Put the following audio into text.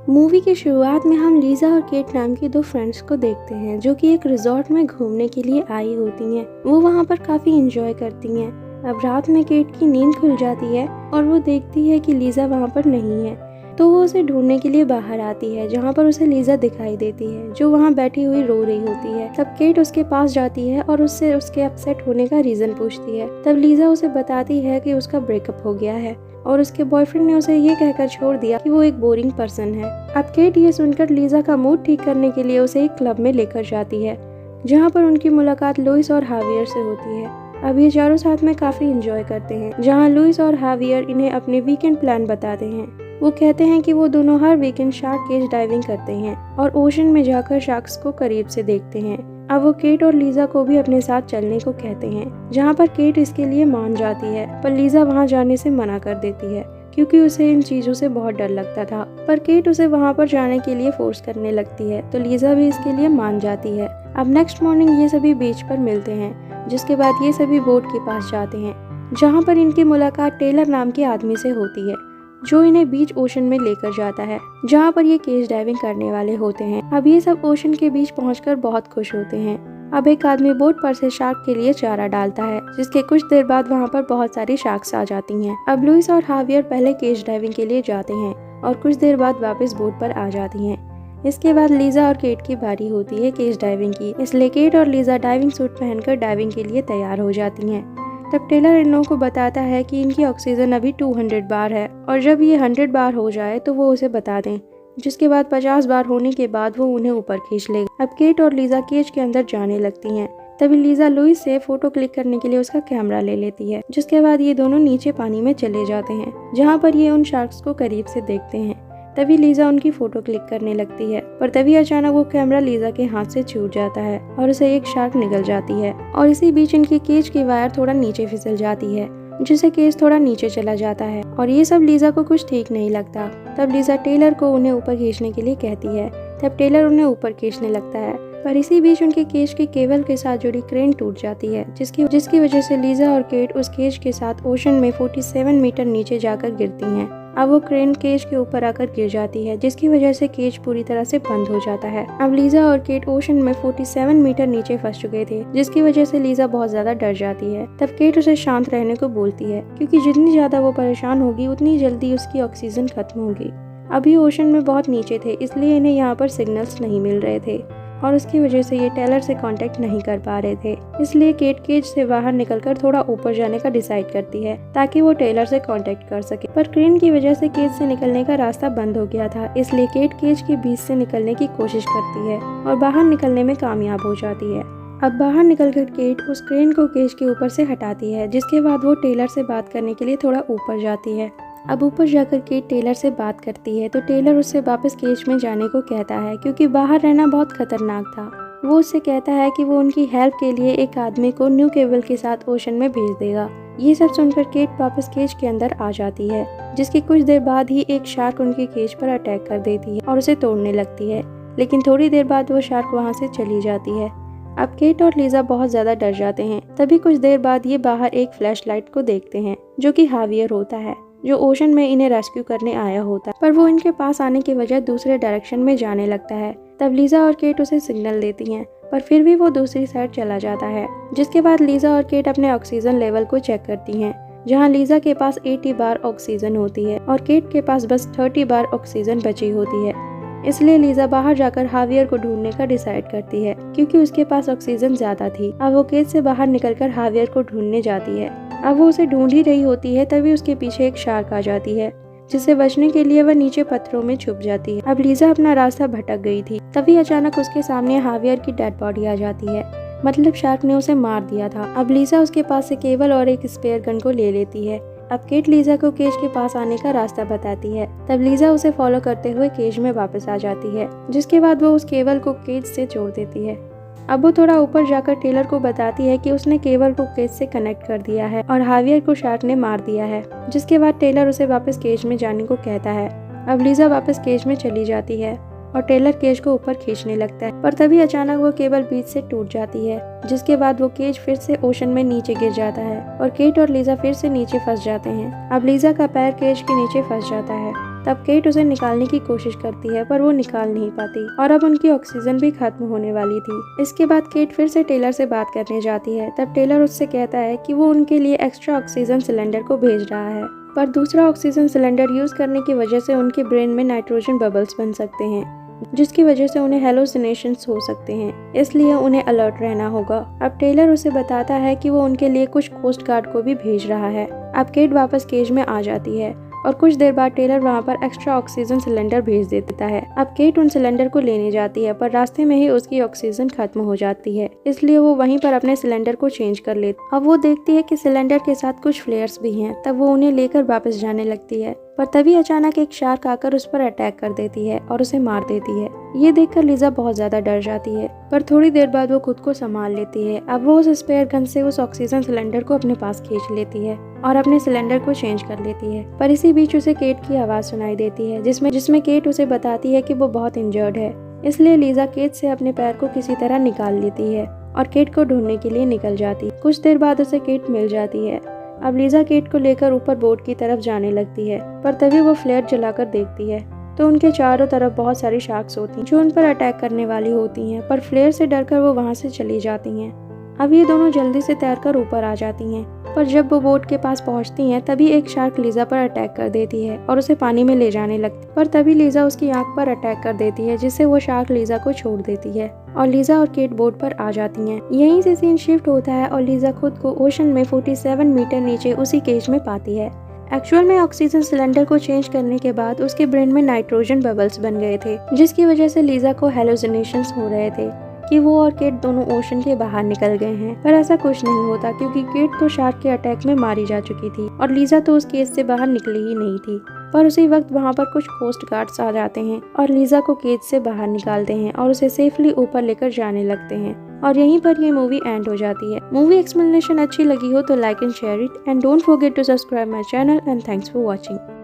Movie की शुरुआत में हम लीजा और केट नाम की दो फ्रेंड्स को देखते हैं जो कि एक रिजॉर्ट में घूमने के लिए आई होती हैं। वो वहाँ पर काफी इंजॉय करती हैं। अब रात में केट की नींद खुल जाती है और वो देखती है कि लीजा वहाँ पर नहीं है, तो वो उसे ढूंढने के लिए बाहर आती है, जहाँ पर उसे लीजा दिखाई देती है जो वहाँ बैठी हुई रो रही होती है। तब केट उसके पास जाती है और उससे उसके अपसेट होने का रीजन पूछती है। तब लीजा उसे बताती है कि उसका ब्रेकअप हो गया है और उसके बॉयफ्रेंड ने उसे ये कहकर छोड़ दिया कि वो एक बोरिंग पर्सन है। अब केट ये सुनकर लीजा का मूड ठीक करने के लिए उसे एक क्लब में लेकर जाती है, जहाँ पर उनकी मुलाकात लुइस और हावियर से होती है। अब ये चारों साथ में काफी इंजॉय करते हैं, जहाँ लुइस और हावियर इन्हें अपने वीकेंड प्लान बताते हैं। वो कहते हैं कि वो दोनों हर वीकेंड शार्क केज डाइविंग करते हैं और ओशन में जाकर शार्क्स को करीब से देखते हैं। अब वो केट और लीजा को भी अपने साथ चलने को कहते हैं, जहाँ पर केट इसके लिए मान जाती है, पर लीजा वहाँ जाने से मना कर देती है क्योंकि उसे इन चीजों से बहुत डर लगता था। पर केट उसे वहाँ पर जाने के लिए फोर्स करने लगती है, तो लीजा भी इसके लिए मान जाती है। अब नेक्स्ट मॉर्निंग ये सभी बीच पर मिलते हैं, जिसके बाद ये सभी बोट के पास जाते हैं, जहाँ पर इनकी मुलाकात टेलर नाम के आदमी से होती है, जो इन्हें बीच ओशन में लेकर जाता है, जहाँ पर ये केज डाइविंग करने वाले होते हैं। अब ये सब ओशन के बीच पहुंचकर बहुत खुश होते हैं। अब एक आदमी बोट पर से शार्क के लिए चारा डालता है, जिसके कुछ देर बाद वहाँ पर बहुत सारी शार्क्स आ जाती हैं। अब लुइस और हावियर पहले केज डाइविंग के लिए जाते हैं और कुछ देर बाद वापस बोट पर आ जाती हैं। इसके बाद लीजा और केट की बारी होती है केज डाइविंग की, इसलिए केट और लीजा डाइविंग सूट पहनकर डाइविंग के लिए तैयार हो जाती हैं। तब टेलर इन लोगों को बताता है कि इनकी ऑक्सीजन अभी 200 बार है और जब ये 100 बार हो जाए तो वो उसे बता दें, जिसके बाद 50 बार होने के बाद वो उन्हें ऊपर खींच लेगा। अब केट और लीजा केज के अंदर जाने लगती हैं। तभी लीजा लुइस से फोटो क्लिक करने के लिए उसका कैमरा ले लेती है, जिसके बाद ये दोनों नीचे पानी में चले जाते हैं, जहाँ पर ये उन शार्क्स को करीब से देखते हैं। तभी लीजा उनकी फोटो क्लिक करने लगती है, पर तभी अचानक वो कैमरा लीजा के हाथ से छूट जाता है और उसे एक शार्क निगल जाती है और इसी बीच इनकी केज की वायर थोड़ा नीचे फिसल जाती है, जिससे केज थोड़ा नीचे चला जाता है और ये सब लीजा को कुछ ठीक नहीं लगता। तब लीजा टेलर को उन्हें ऊपर खींचने के लिए कहती है। तब टेलर उन्हें ऊपर खींचने लगता है, पर इसी बीच उनके केज के केबल के साथ जुड़ी क्रेन टूट जाती है, जिसकी वजह से लीजा और केट उस केज के साथ ओशन में 47 मीटर नीचे जाकर गिरती हैं। अब वो क्रेन केज के ऊपर आकर गिर जाती है, जिसकी वजह से केज पूरी तरह से बंद हो जाता है। अब लीजा और केट ओशन में 47 मीटर नीचे फंस चुके थे, जिसकी वजह से लीजा बहुत ज्यादा डर जाती है। तब केट उसे शांत रहने को बोलती है, क्योंकि जितनी ज्यादा वो परेशान होगी उतनी जल्दी उसकी ऑक्सीजन खत्म होगी। अभी ओशन में बहुत नीचे थे, इसलिए इन्हें यहाँ पर सिग्नल्स नहीं मिल रहे थे और उसकी वजह से ये टेलर से कांटेक्ट नहीं कर पा रहे थे। इसलिए केट केज से बाहर निकलकर थोड़ा ऊपर जाने का डिसाइड करती है, ताकि वो टेलर से कांटेक्ट कर सके। पर क्रेन की वजह से केज से निकलने का रास्ता बंद हो गया था, इसलिए केट केज के बीच से निकलने की कोशिश करती है और बाहर निकलने में कामयाब हो जाती है। अब बाहर निकलकर केट उस क्रेन को केज के ऊपर से हटाती है, जिसके बाद वो टेलर से बात करने के लिए थोड़ा ऊपर जाती है। अब ऊपर जाकर केट टेलर से बात करती है, तो टेलर उससे वापस केज में जाने को कहता है, क्योंकि बाहर रहना बहुत खतरनाक था। वो उससे कहता है कि वो उनकी हेल्प के लिए एक आदमी को न्यू केबल के साथ ओशन में भेज देगा। ये सब सुनकर केट वापस केज के अंदर आ जाती है, जिसकी कुछ देर बाद ही एक शार्क उनकी केज पर अटैक कर देती है और उसे तोड़ने लगती है, लेकिन थोड़ी देर बाद वो शार्क वहाँ से चली जाती है। अब केट और लीजा बहुत ज्यादा डर जाते हैं। तभी कुछ देर बाद ये बाहर एक फ्लैश लाइट को देखते हैं, जो कि हावियर होता है, जो ओशन में इन्हें रेस्क्यू करने आया होता है, पर वो इनके पास आने की वजह दूसरे डायरेक्शन में जाने लगता है। तब लीजा और केट उसे सिग्नल देती हैं, पर फिर भी वो दूसरी साइड चला जाता है। जिसके बाद लीजा और केट अपने ऑक्सीजन लेवल को चेक करती हैं, जहां लीजा के पास 80 बार ऑक्सीजन होती है और केट के पास बस 30 बार ऑक्सीजन बची होती है। इसलिए लीजा बाहर जाकर हावियर को ढूंढने का डिसाइड करती है, क्योंकि उसके पास ऑक्सीजन ज्यादा थी। अब वो केज से बाहर निकलकर हावियर को ढूंढने जाती है। अब वो उसे ढूंढ ही रही होती है, तभी उसके पीछे एक शार्क आ जाती है, जिससे बचने के लिए वह नीचे पत्थरों में छुप जाती है। अब लीजा अपना रास्ता भटक गई थी, तभी अचानक उसके सामने हावियर की डेड बॉडी आ जाती है, मतलब शार्क ने उसे मार दिया था। अब लीजा उसके पास से केबल और एक स्पेयर गन को ले लेती है। अब केट लीजा को केज के पास आने का रास्ता बताती है। तब लीजा उसे फॉलो करते हुए केज में वापस आ जाती है, जिसके बाद वो उस केबल को केज से जोड़ देती है। अब वो थोड़ा ऊपर जाकर टेलर को बताती है कि उसने केबल को केज से कनेक्ट कर दिया है और हावियर को शार्क ने मार दिया है, जिसके बाद टेलर उसे वापस केज में जाने को कहता है। अब लीजा वापस केज में चली जाती है और टेलर केज को ऊपर खींचने लगता है, पर तभी अचानक वो केबल बीच से टूट जाती है, जिसके बाद वो केज फिर से ओशन में नीचे गिर जाता है और केट और लीजा फिर से नीचे फंस जाते हैं। अब लीजा का पैर केज के नीचे फंस जाता है तब केट उसे निकालने की कोशिश करती है पर वो निकाल नहीं पाती और अब उनकी ऑक्सीजन भी खत्म होने वाली थी। इसके बाद केट फिर से टेलर से बात करने जाती है। तब टेलर उससे कहता है कि वो उनके लिए एक्स्ट्रा ऑक्सीजन सिलेंडर को भेज रहा है, पर दूसरा ऑक्सीजन सिलेंडर यूज करने की वजह से उनके ब्रेन में नाइट्रोजन बबल्स बन सकते हैं, जिसकी वजह से उन्हें हेलुसिनेशंस हो सकते हैं, इसलिए उन्हें अलर्ट रहना होगा। अब टेलर उसे बताता है कि वो उनके लिए कुछ कोस्ट गार्ड को भी भेज रहा है। अब केट वापस केज में आ जाती है और कुछ देर बाद टेलर वहाँ पर एक्स्ट्रा ऑक्सीजन सिलेंडर भेज देता है। अब केट उन सिलेंडर को लेने जाती है पर रास्ते में ही उसकी ऑक्सीजन खत्म हो जाती है, इसलिए वो वहीं पर अपने सिलेंडर को चेंज कर लेती। अब वो देखती है कि सिलेंडर के साथ कुछ फ्लेयर्स भी हैं, तब वो उन्हें लेकर वापस जाने लगती है, पर तभी अचानक एक शार्क आकर उस पर अटैक कर देती है और उसे मार देती है। ये देखकर लीजा बहुत ज्यादा डर जाती है, पर थोड़ी देर बाद वो खुद को संभाल लेती है। अब वो उस स्पेयर गन से उस ऑक्सीजन सिलेंडर को अपने पास खींच लेती है और अपने सिलेंडर को चेंज कर लेती है। पर इसी बीच उसे केट की आवाज सुनाई देती है, जिसमें केट उसे बताती है कि वो बहुत इंजर्ड है, इसलिए लीजा केट से अपने पैर को किसी तरह निकाल लेती है और केट को ढूंढने के लिए निकल जाती है। कुछ देर बाद उसे केट मिल जाती है। अब लीजा केट को लेकर ऊपर बोट की तरफ जाने लगती है, पर तभी वो फ्लेयर जलाकर देखती है तो उनके चारों तरफ बहुत सारी शार्क्स होती हैं जो उन पर अटैक करने वाली होती हैं, पर फ्लेयर से डरकर वो वहाँ से चली जाती हैं। अब ये दोनों जल्दी से तैरकर ऊपर आ जाती हैं, पर जब वो बोट के पास पहुंचती हैं तभी एक शार्क लीजा पर अटैक कर देती है और उसे पानी में ले जाने लगती है। पर तभी लीजा उसकी आंख पर अटैक कर देती है, जिससे वो शार्क लीजा को छोड़ देती है और लीजा और केट बोट पर आ जाती हैं। यहीं से सीन शिफ्ट होता है और लीजा खुद को ओशन में 47 मीटर नीचे उसी केज में पाती है। एक्चुअल में ऑक्सीजन सिलेंडर को चेंज करने के बाद उसके ब्रेन में नाइट्रोजन बबल्स बन गए थे, जिसकी वजह से लीजा को हेलुसिनेशंस हो रहे थे कि वो और केट दोनों ओशन के बाहर निकल गए हैं। पर ऐसा कुछ नहीं होता, क्योंकि केट तो शार्क के अटैक में मारी जा चुकी थी और लीजा तो उस केज से बाहर निकली ही नहीं थी। पर उसी वक्त वहाँ पर कुछ कोस्ट गार्ड्स आ जाते हैं और लीजा को केज से बाहर निकालते हैं और उसे सेफली ऊपर लेकर जाने लगते हैं। और यहीं पर ये मूवी एंड हो जाती है। मूवी एक्सप्लेनेशन अच्छी लगी हो तो like and share it and don't forget to subscribe my channel and thanks for watching.